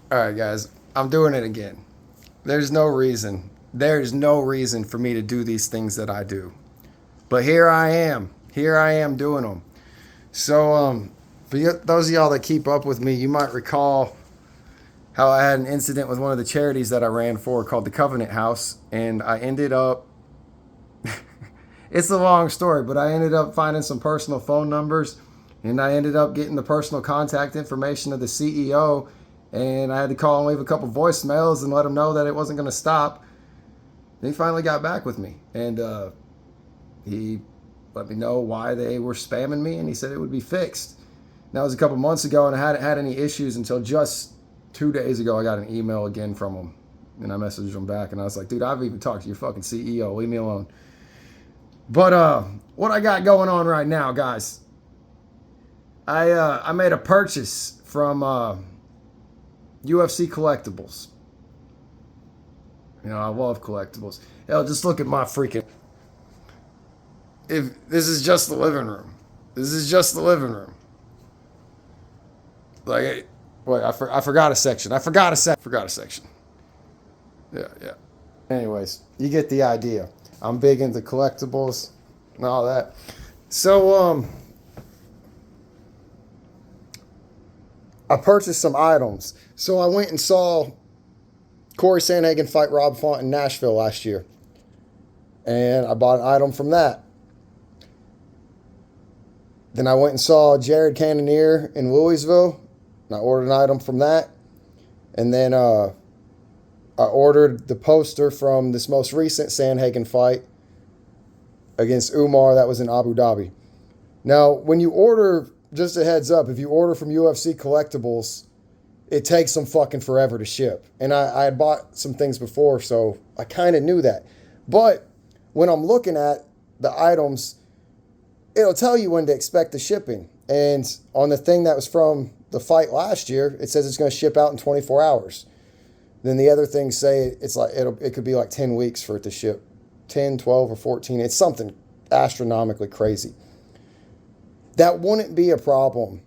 All right, guys, I'm doing it again. There's no reason. There's no reason for me to do these things that I do. But here I am. Here I am doing them. So, for those of y'all that keep up with me, you might recall how I had an incident with one of the charities that I ran for called the Covenant House. And I ended up, it's a long story, but I ended up finding some personal phone numbers and I ended up getting the personal contact information of the CEO. And I had to call and leave a couple voicemails and let him know that it wasn't going to stop. And he finally got back with me. And he let me know why they were spamming me, and he said it would be fixed. And that was a couple months ago, and I hadn't had any issues until just 2 days ago. I got an email again from him, and I messaged him back, and I was like, dude, I've even talked to your fucking CEO. Leave me alone. But what I got going on right now, guys, I made a purchase from UFC Collectibles. You know, I love collectibles. Hell, just look at my freaking. If this is just the living room, this is just the living room. Like, wait, I forgot a section. Forgot a section. Yeah, yeah. Anyways, you get the idea. I'm big into collectibles and all that. So, I purchased some items. So I went and saw Corey Sandhagen fight Rob Font in Nashville last year, and I bought an item from that. Then I went and saw Jared Cannonier in Louisville, and I ordered an item from that. And then I ordered the poster from this most recent Sandhagen fight against Umar that was in Abu Dhabi. Now, when you order, just a heads up, if you order from UFC Collectibles, it takes them fucking forever to ship. And I had bought some things before, so I kind of knew that. But when I'm looking at the items, it'll tell you when to expect the shipping. And on the thing that was from the fight last year, it says it's going to ship out in 24 hours. Then the other things say it's like it could be like 10 weeks for it to ship. 10, 12, or 14. It's something astronomically crazy. That wouldn't be a problem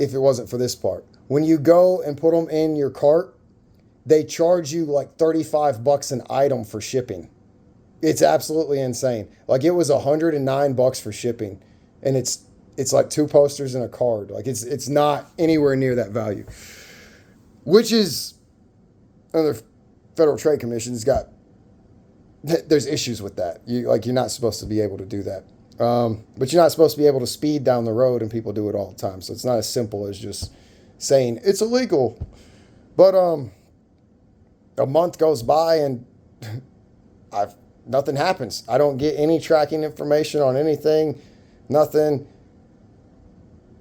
if it wasn't for this part. When you go and put them in your cart, they charge you like $35 an item for shipping. It's absolutely insane. Like, it was $109 for shipping, and it's like 2 posters and a card. Like, it's not anywhere near that value, which is under Federal Trade Commission's got. There's issues with that. You're not supposed to be able to do that, but you're not supposed to be able to speed down the road, and people do it all the time. So it's not as simple as just saying it's illegal. But a month goes by and nothing happens. I don't get any tracking information on anything, nothing.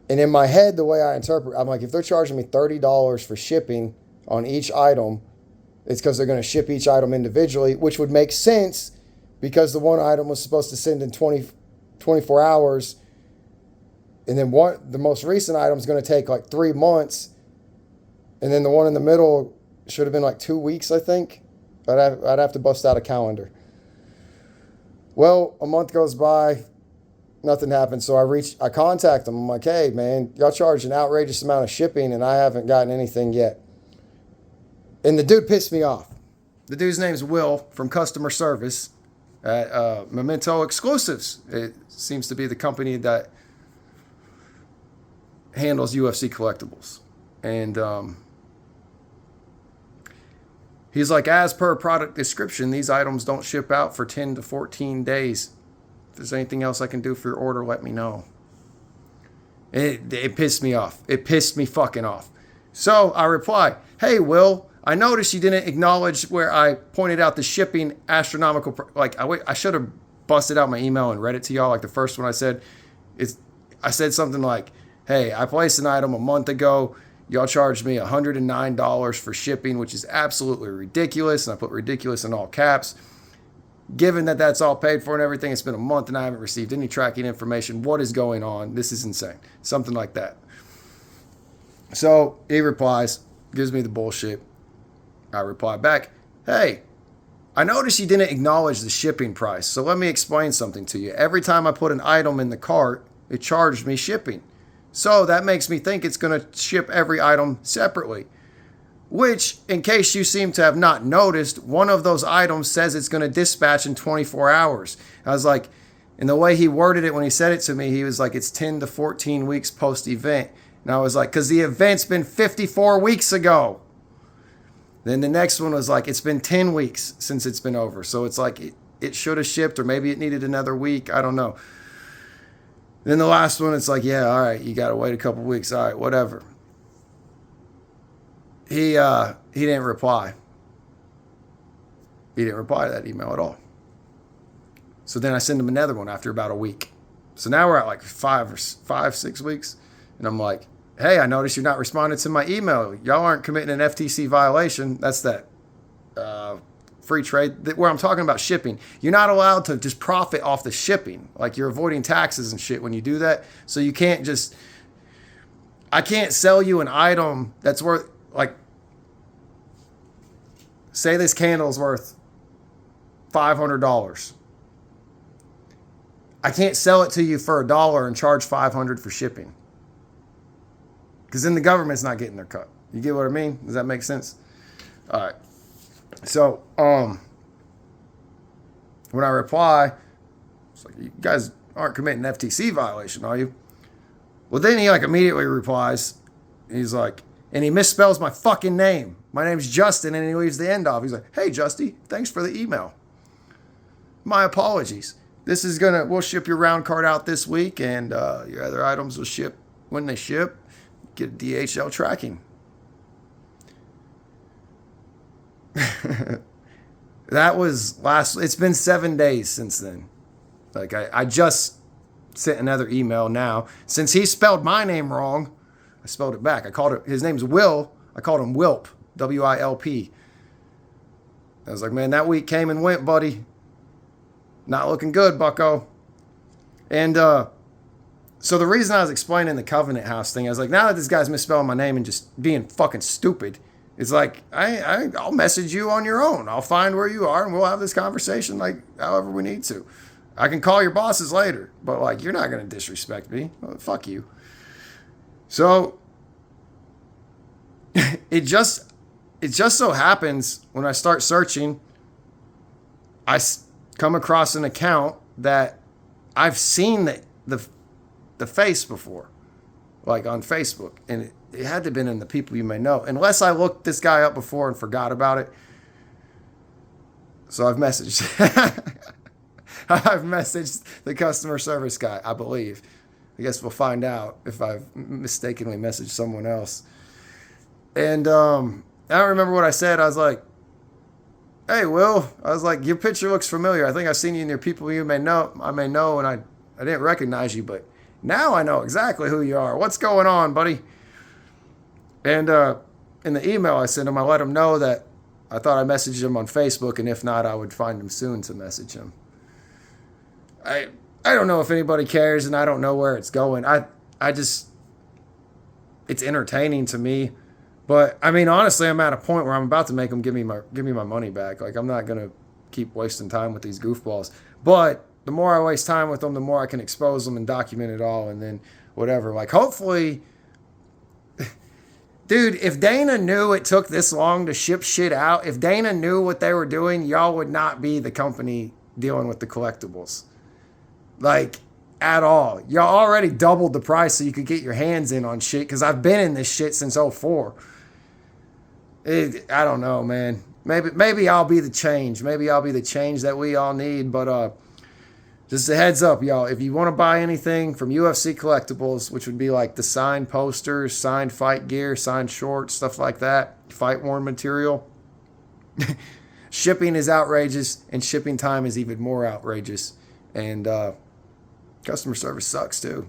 And in my head, the way I interpret, I'm like, if they're charging me $30 for shipping on each item, it's because they're going to ship each item individually, which would make sense because the one item was supposed to send in 24 hours. And then the most recent item is going to take like 3 months. And then the one in the middle should have been like 2 weeks, I think. I'd have to bust out a calendar. Well, a month goes by, nothing happens. So I contact them. I'm like, hey, man, y'all charge an outrageous amount of shipping, and I haven't gotten anything yet. And the dude pissed me off. The dude's name's Will from customer service at Memento Exclusives. It seems to be the company that handles UFC Collectibles. And he's like, as per product description, these items don't ship out for 10 to 14 days. If there's anything else I can do for your order, let me know. It pissed me off. It pissed me fucking off. So I reply, hey, Will, I noticed you didn't acknowledge where I pointed out the shipping astronomical. I should have busted out my email and read it to y'all. Like the first one I said, I said something like, hey, I placed an item a month ago. Y'all charged me $109 for shipping, which is absolutely ridiculous. And I put ridiculous in all caps. Given that that's all paid for and everything, it's been a month and I haven't received any tracking information. What is going on? This is insane. Something like that. So he replies, gives me the bullshit. I reply back, hey, I noticed you didn't acknowledge the shipping price. So let me explain something to you. Every time I put an item in the cart, it charged me shipping. So that makes me think it's going to ship every item separately. which, in case you seem to have not noticed, one of those items says it's going to dispatch in 24 hours. I was like, and the way he worded it when he said it to me, he was like, it's 10 to 14 weeks post-event. And I was like, because the event's been 54 weeks ago. Then the next one was like, it's been 10 weeks since it's been over. So it's like, it should have shipped, or maybe it needed another week. I don't know. Then the last one, it's like, yeah, all right, you got to wait a couple weeks. All right, whatever. He didn't reply. He didn't reply to that email at all. So then I send him another one after about a week. So now we're at like 6 weeks. And I'm like, hey, I noticed you're not responding to my email. Y'all aren't committing an FTC violation. That's that free trade where I'm talking about shipping. You're not allowed to just profit off the shipping. Like, you're avoiding taxes and shit when you do that. So you can't just, I can't sell you an item that's worth, like, say this candle's worth $500. I can't sell it to you for $1 and charge $500 for shipping. Because then the government's not getting their cut. You get what I mean? Does that make sense? All right. So, when I reply, it's like, you guys aren't committing an FTC violation, are you? Well, then he like immediately replies. He's like, and he misspells my fucking name. My name's Justin, and he leaves the end off. He's like, hey, Justy, thanks for the email. My apologies. We'll ship your round card out this week, and your other items will ship when they ship. Get DHL tracking. That was it's been 7 days since then. Like, I just sent another email now. Since he spelled my name wrong, I spelled it back. His name's Will. I called him Wilp, W-I-L-P. I was like, man, that week came and went, buddy. Not looking good, bucko. And so the reason I was explaining the Covenant House thing, I was like, now that this guy's misspelling my name and just being fucking stupid, it's like, I'll message you on your own. I'll find where you are and we'll have this conversation like however we need to. I can call your bosses later, but like, you're not going to disrespect me. Well, fuck you. So it just so happens when I start searching, I come across an account that I've seen the face before, like on Facebook, and it had to have been in the people you may know, unless I looked this guy up before and forgot about it. So I've messaged the customer service guy, I believe. I guess we'll find out if I've mistakenly messaged someone else. And I don't remember what I said. I was like, hey, Will. I was like, your picture looks familiar. I think I've seen you near people you may know. I may know, and I didn't recognize you, but now I know exactly who you are. What's going on, buddy? And in the email I sent him, I let him know that I thought I messaged him on Facebook, and if not, I would find him soon to message him. I don't know if anybody cares, and I don't know where it's going. It's entertaining to me. But I mean, honestly, I'm at a point where I'm about to make them give me my money back. Like, I'm not gonna keep wasting time with these goofballs. But the more I waste time with them, the more I can expose them and document it all, and then whatever. Like, hopefully, dude, if Dana knew it took this long to ship shit out, if Dana knew what they were doing, y'all would not be the company dealing with the collectibles. Like, at all. Y'all already doubled the price so you could get your hands in on shit, because I've been in this shit since 2004. I don't know, man. Maybe I'll be the change. Maybe I'll be the change that we all need. But just a heads up, y'all. If you want to buy anything from UFC Collectibles, which would be like the signed posters, signed fight gear, signed shorts, stuff like that, fight-worn material, shipping is outrageous, and shipping time is even more outrageous. And customer service sucks, too.